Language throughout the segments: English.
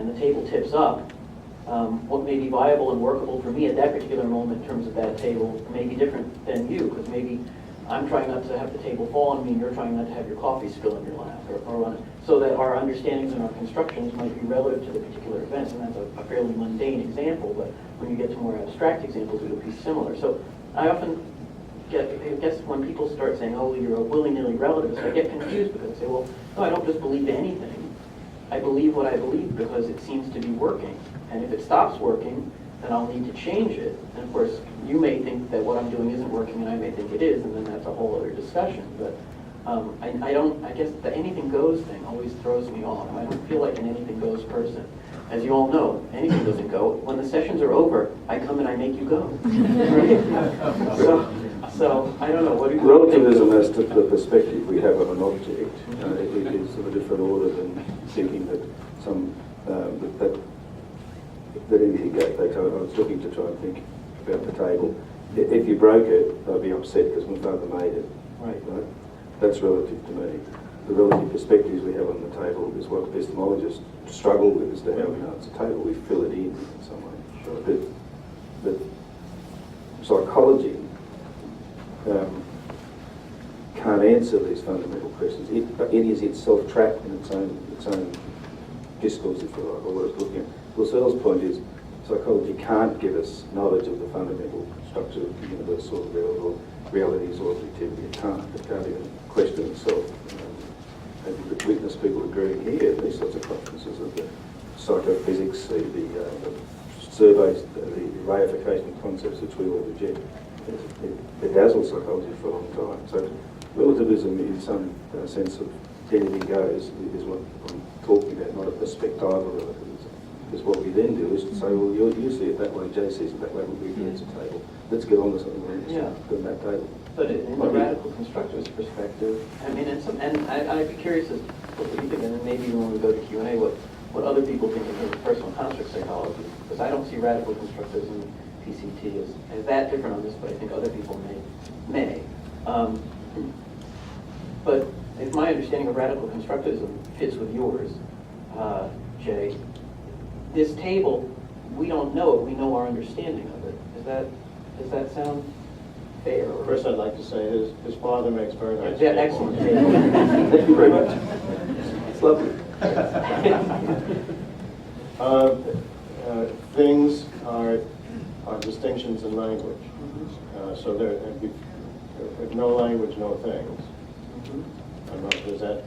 and the table tips up, what may be viable and workable for me at that particular moment in terms of that table may be different than you, because maybe I'm trying not to have the table fall on me and you're trying not to have your coffee spill in your lap, or on it, so that our understandings and our constructions might be relative to the particular events, and that's a fairly mundane example, but when you get to more abstract examples, it'll be similar. So I often guess when people start saying, oh, you're a willy-nilly relativist, I get confused because I say, well, no, I don't just believe anything. I believe what I believe because it seems to be working. And if it stops working, then I'll need to change it. And of course, you may think that what I'm doing isn't working, and I may think it is, and then that's a whole other discussion. But I guess the anything goes thing always throws me off. I don't feel like an anything goes person. As you all know, anything doesn't go. When the sessions are over, I come and I make you go. So I don't know. What do you Relativism as to the perspective we have of an object it is of a different order than thinking that some that anything goes. I was looking to try and think about the table. If you broke it, I'd be upset because my father made it. Right. That's relative to me. The relative perspectives we have on the table is what epistemologists struggle with as to how we know it's a table. We fill it in some way. Sure. But psychology can't answer these fundamental questions. It is itself trapped in its own discourse, if you like, or what it's looking at. Lascelles' point is psychology can't give us knowledge of the fundamental structure of the universe or the world or realities or objectivity. It can't even question itself. And you could witness people agreeing here at these sorts of conferences of the psychophysics, the surveys, the reification concepts which we all reject. It dazzles psychology for a long time. So relativism, in some sense of anything goes, is what I'm talking about, not a perspectival relativism. Because what we then do is to say, well, you see it that way, Jay sees it that way, we agree it's a table. Let's get on to something than that table. But in the radical constructivist perspective, I mean, and I'd be curious as to what you think, and then maybe when we go to Q&A, what other people think in terms of personal construct psychology. Because I don't see radical constructivism and PCT as that different on this, but I think other people may. But if my understanding of radical constructivism fits with yours, Jay, this table, we don't know it, we know our understanding of it. Does that sound fair? First, I'd like to say his father makes very nice Yeah, excellent table. Thank you very much. It's lovely. Things are distinctions in language. So if no language, no things. I don't know, is that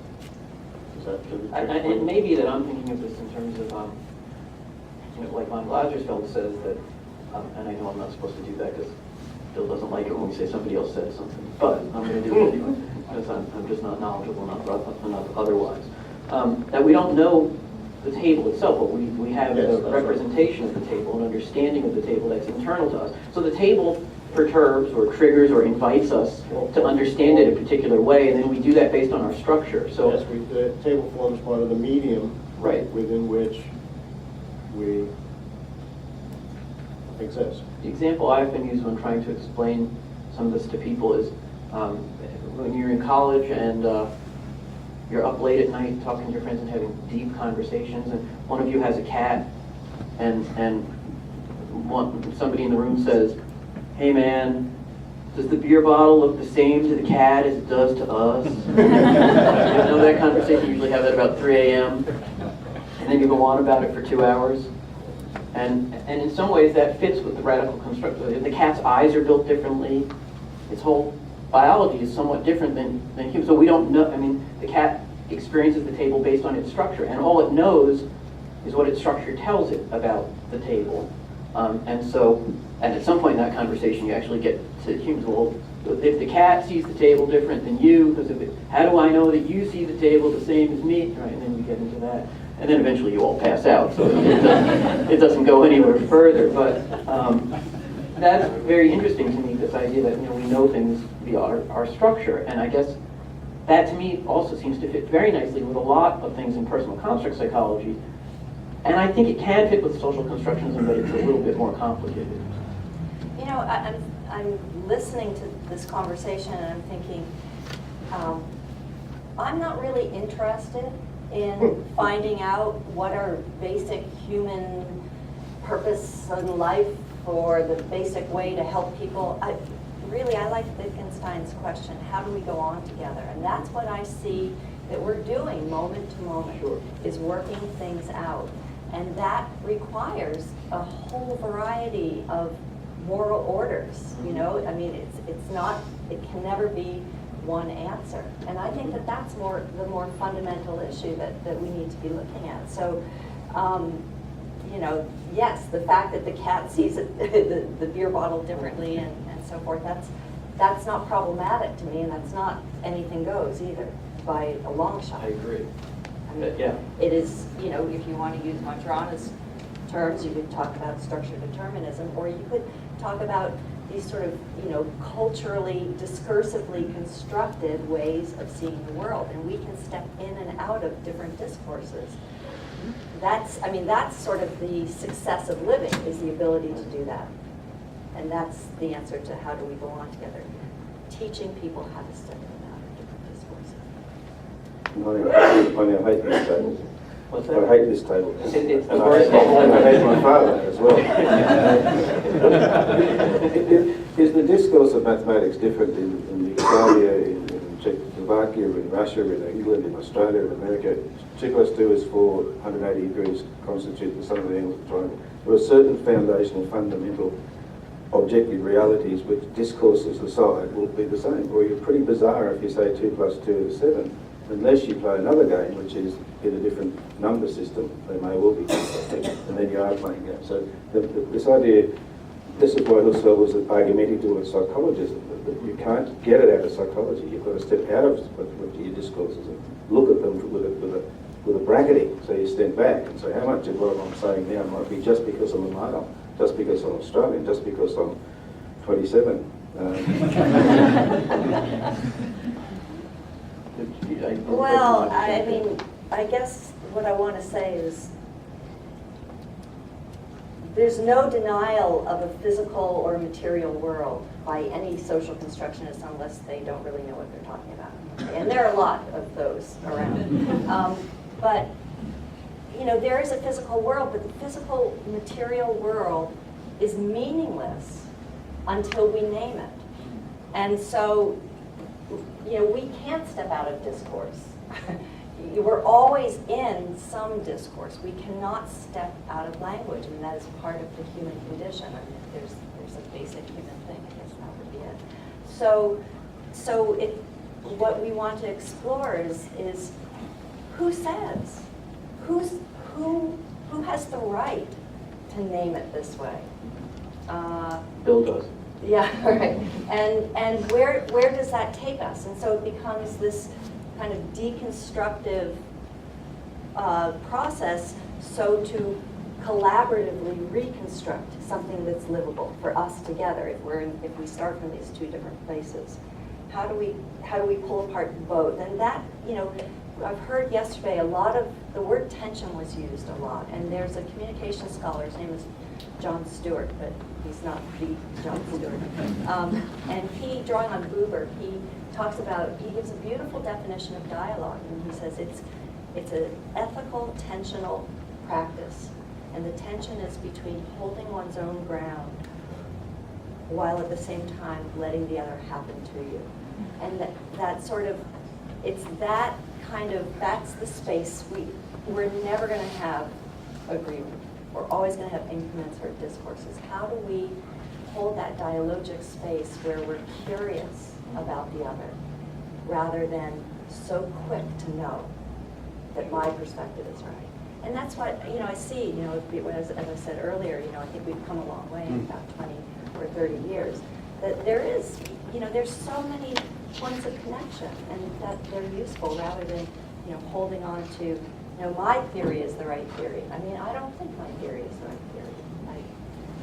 it may be that I'm thinking of this in terms of, like von Glasersfeld says that, and I know I'm not supposed to do that because Bill doesn't like it when we say somebody else said something, but I'm going to do it anyway because I'm just not knowledgeable enough otherwise. That we don't know the table itself, but we have a representation of the table, an understanding of the table that's internal to us. So the table perturbs or triggers or invites us to understand it a particular way, and then we do that based on our structure. So yes, the table forms part of the medium within which we exist. The example I've been using when trying to explain some of this to people is when you're in college and you're up late at night talking to your friends and having deep conversations, and one of you has a cat, and somebody in the room says, "Hey man, does the beer bottle look the same to the cat as it does to us?" You know that conversation, you usually have it about 3 a.m. and then you go on about it for 2 hours. And in some ways that fits with the radical constructivism. The cat's eyes are built differently. Its whole biology is somewhat different than human. So we don't know, I mean, the cat experiences the table based on its structure, and all it knows is what its structure tells it about the table. And at some point in that conversation you actually get to humans. Well, if the cat sees the table different than you, because how do I know that you see the table the same as me? Right, and then we get into that. And then eventually you all pass out, so it doesn't go anywhere further. But that's very interesting to me, this idea that we know things via our structure. And I guess that to me also seems to fit very nicely with a lot of things in personal construct psychology. And I think it can fit with social constructionism, but it's a little bit more complicated. I'm listening to this conversation and I'm thinking, I'm not really interested in finding out what are basic human purpose in life or the basic way to help people. I like Wittgenstein's question, how do we go on together? And that's what I see that we're doing moment to moment, Sure. is working things out. And that requires a whole variety of moral orders, you know? I mean, it can never be one answer. And I think that that's the more fundamental issue that we need to be looking at. So, you know, yes, the fact that the cat sees the beer bottle differently and so forth, that's not problematic to me, and that's not anything goes either, by a long shot. I agree. I mean, Yeah. it is, you know, if you want to use Maturana's terms, you could talk about structured determinism, or you could talk about these sort of, you know, culturally, discursively constructed ways of seeing the world, and we can step in and out of different discourses. That's sort of the success of living, is the ability to do that. And that's the answer to how do we go on together. Teaching people how to step in and out of different discourses. I hate this table. What's I that? hate this table. It's And the I worst hate my father as well. Is the discourse of mathematics different in Yugoslavia, in Czechoslovakia, in Russia, in England, in Australia, in America? 2 + 2 is 4, 180 degrees constitute the sum of the angles of the triangle. There are certain foundational, fundamental, objective realities which discourses aside will be the same. Or you're pretty bizarre if you say 2 + 2 is 7. Unless you play another game, which is in a different number system, they may well be, and then you are playing games. So this idea, this is why Husserl was argumentative towards psychologism, that you can't get it out of psychology. You've got to step out of your discourses and look at them with a bracketing. So you step back and say, how much of what I'm saying now might be just because I'm a male, just because I'm Australian, just because I'm 27. Well, I mean, I guess what I want to say is there's no denial of a physical or material world by any social constructionist unless they don't really know what they're talking about. And there are a lot of those around. But, you know, there is a physical world, but the physical material world is meaningless until we name it. And so, you know, we can't step out of discourse. We're always in some discourse. We cannot step out of language, and that is part of the human condition. I mean, if there's a basic human thing, I guess that would be it. So what we want to explore is who says, who has the right to name it this way? Bill does. Yeah, right. And where does that take us? And so it becomes this kind of deconstructive process, so to collaboratively reconstruct something that's livable for us together. If we start from these two different places, how do we pull apart both? And that, you know, I've heard yesterday a lot of the word tension was used a lot, and there's a communication scholar, his name is John Stewart, but he's not the John Stewart. And he, drawing on Buber, he gives a beautiful definition of dialogue, and he says it's an ethical, tensional practice, and the tension is between holding one's own ground while at the same time letting the other happen to you. And that sort of, it's that kind of, that's the space we're never going to have agreement. We're always going to have incommensurate discourses. How do we hold that dialogic space where we're curious about the other, rather than so quick to know that my perspective is right? And that's what, you know, I see, you know, as I said earlier, you know, I think we've come a long way in about 20 or 30 years, that there is, you know, there's so many points of connection, and that they're useful rather than, you know, holding on to, you know, my theory is the right theory. I mean, I don't think my theory is the right theory.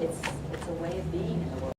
It's a way of being in the world.